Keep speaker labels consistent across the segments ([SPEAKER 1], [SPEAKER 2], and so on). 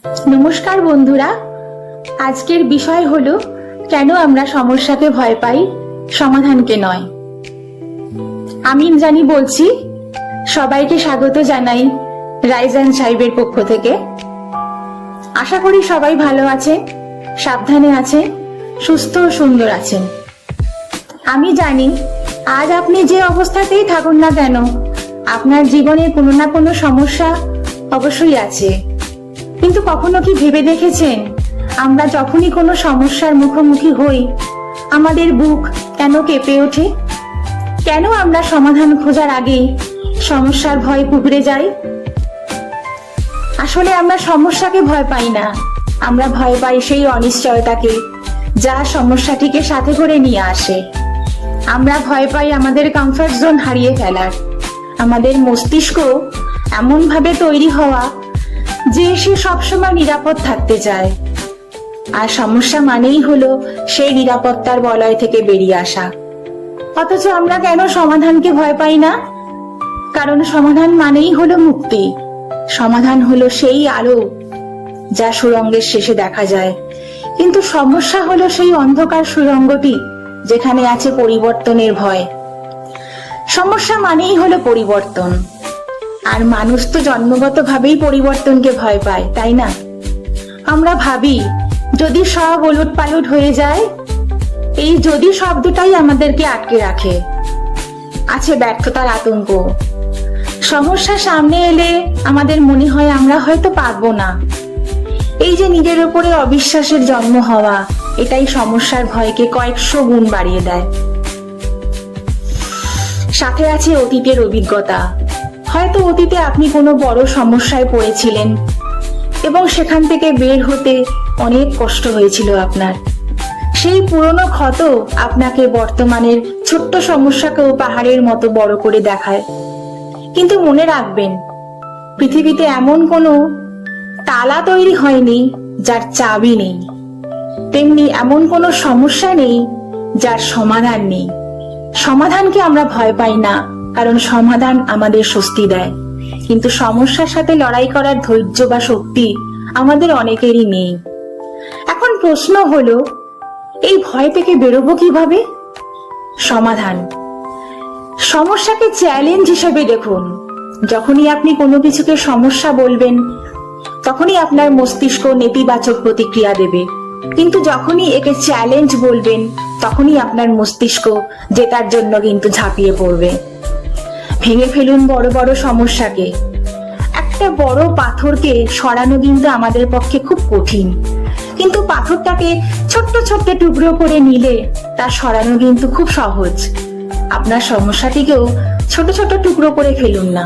[SPEAKER 1] নমস্কার বন্ধুরা, আজকের বিষয় হলো কেন আমরা সমস্যাকে ভয় পাই, সমাধানকে নয়। আমি জানি বলছি, সবাইকে স্বাগত জানাই রাইজ অ্যান্ড সাইবের পক্ষ থেকে। আশা করি সবাই ভালো আছেন, সাবধানে আছেন, সুস্থ ও সুন্দর আছেন। আমি জানি আজ আপনি যে অবস্থাতেই থাকুন না কেন, আপনার জীবনে কোনো না কোনো সমস্যা অবশ্যই আছে। কিন্তু কখনো কি ভেবে দেখেছেন, আমরা যখনই কোনো সমস্যার মুখোমুখি হই, আমাদের বুক কেন কেঁপে ওঠে? কেন আমরা সমাধান খোঁজার আগেই সমস্যার ভয় কুঁকড়ে যাই? আসলে আমরা সমস্যাকে ভয় পাই না, আমরা ভয় পাই সেই অনিশ্চয়তাকে যা সমস্যাটিকে সাথে করে নিয়ে আসে। আমরা ভয় পাই আমাদের কমফর্ট জোন হারিয়ে ফেলার। আমাদের মস্তিষ্ক এমন ভাবে তৈরি হওয়া যে সে সবসময় নিরাপদ থাকতে চায়, আর সমস্যা মানেই হলো সেই নিরাপত্তার বলয় থেকে বেরিয়ে আসা। অথচ আমরা কেন সমাধানকে ভয় পাই না? কারণ সমাধান মানেই হলো মুক্তি। সমাধান হলো সেই আলো যা সুড়ঙ্গের শেষে দেখা যায়। কিন্তু সমস্যা হলো সেই অন্ধকার সুড়ঙ্গটি যেখানে আছে পরিবর্তনের ভয়। সমস্যা মানেই হলো পরিবর্তন, আর মানুষ তো জন্মগতভাবেই পরিবর্তনকে ভয় পায়, তাই না? আমরা ভাবি যদি সব ওলট পালট হয়ে যায়, এই যদি শব্দটাই আমাদেরকে আটকে রাখে। আছে ব্যর্থতার আতঙ্ক। সমস্যা সামনে এলে আমাদের মনে হয় আমরা হয়তো পারবো না। এই যে নিজের উপরে অবিশ্বাসের জন্ম হওয়া, এটাই সমস্যার ভয়কে কয়েকশো গুণ বাড়িয়ে দেয়। সাথে আছে অতীতের অভিজ্ঞতা। হয়তো অতীতে আপনি কোনো বড় সমস্যায় পড়েছিলেন এবং সেখান থেকে বের হতে অনেক কষ্ট হয়েছিল আপনার। সেই পুরনো ক্ষত আপনাকে বর্তমানের ছোট্ট সমস্যাকেও পাহাড়ের মতো বড় করে দেখায়। কিন্তু মনে রাখবেন, পৃথিবীতে এমন কোনো তালা তৈরি হয়নি যার চাবি নেই, তেমনি এমন কোনো সমস্যা নেই যার সমাধান নেই। সমাধানকে আমরা ভয় পাই না, কারণ সমাধান আমাদের স্বস্তি দেয়। কিন্তু সমস্যার সাথে লড়াই করার ধৈর্য বা শক্তি আমাদের অনেকেরই নেই। এখন প্রশ্ন হলো, এই ভয় থেকে বেরোবো কিভাবে? সমাধান। সমস্যাকে চ্যালেঞ্জ হিসেবে দেখুন। যখনই আপনি কোনো কিছুকে সমস্যা বলবেন, তখনই আপনার মস্তিষ্ক নেতিবাচক প্রতিক্রিয়া দেবে। কিন্তু যখনই একে চ্যালেঞ্জ বলবেন, তখনই আপনার মস্তিষ্ক জেতার জন্য কিন্তু ঝাঁপিয়ে পড়বে। ভেঙে ফেলুন বড় বড় সমস্যাকে। একটা বড় পাথরকে সরানো কিন্তু আমাদের পক্ষে খুব কঠিন, কিন্তু পাথরটাকে ছোট্ট ছোট্ট টুকরো করে নিলে তা সরানো কিন্তু খুব সহজ। আপনার সমস্যাটিকেও ছোট ছোট টুকরো করে ফেলুন না,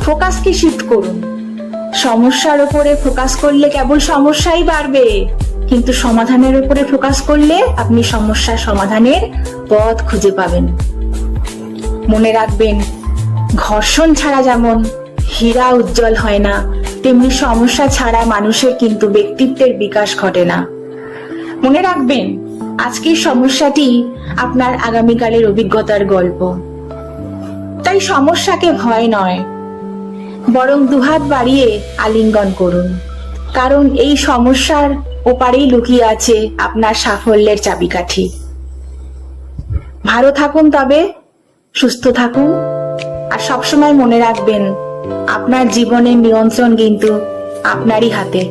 [SPEAKER 1] ফোকাসকে শিফট করুন। সমস্যার উপরে ফোকাস করলে কেবল সমস্যাই বাড়বে, কিন্তু সমাধানের উপরে ফোকাস করলে আপনি সমস্যার সমাধানের পথ খুঁজে পাবেন। মনে রাখবেন, ঘর্ষণ ছাড়া যেমন হীরা উজ্জ্বল হয় না, তেমনি সমস্যা ছাড়া মানুষের কিন্তু ব্যক্তিত্বের বিকাশ ঘটে না। মনে রাখবেন, আজকের সমস্যাটি আপনার আগামীকালের অভিজ্ঞতার গল্প। তাই সমস্যাকে ভয় নয়, বরং দুহাত বাড়িয়ে আলিঙ্গন করুন, কারণ এই সমস্যার ওপারেই লুকিয়ে আছে আপনার সাফল্যের চাবিকাঠি। ভালো থাকুন, তবে সুস্থ থাকুন, আর সবসময় মনে রাখবেন, আপনার জীবনের নিয়ন্ত্রণ কিন্তু আপনারই হাতে।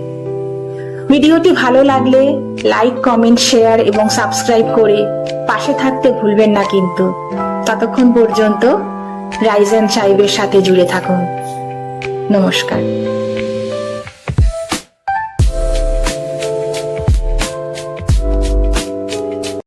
[SPEAKER 1] ভিডিওটি ভালো লাগলে লাইক, কমেন্ট, শেয়ার এবং সাবস্ক্রাইব করে পাশে থাকতে ভুলবেন না কিন্তু। ততক্ষণ পর্যন্ত রাইজ অ্যান্ড সাইবের সাথে জুড়ে থাকুন। নমস্কার।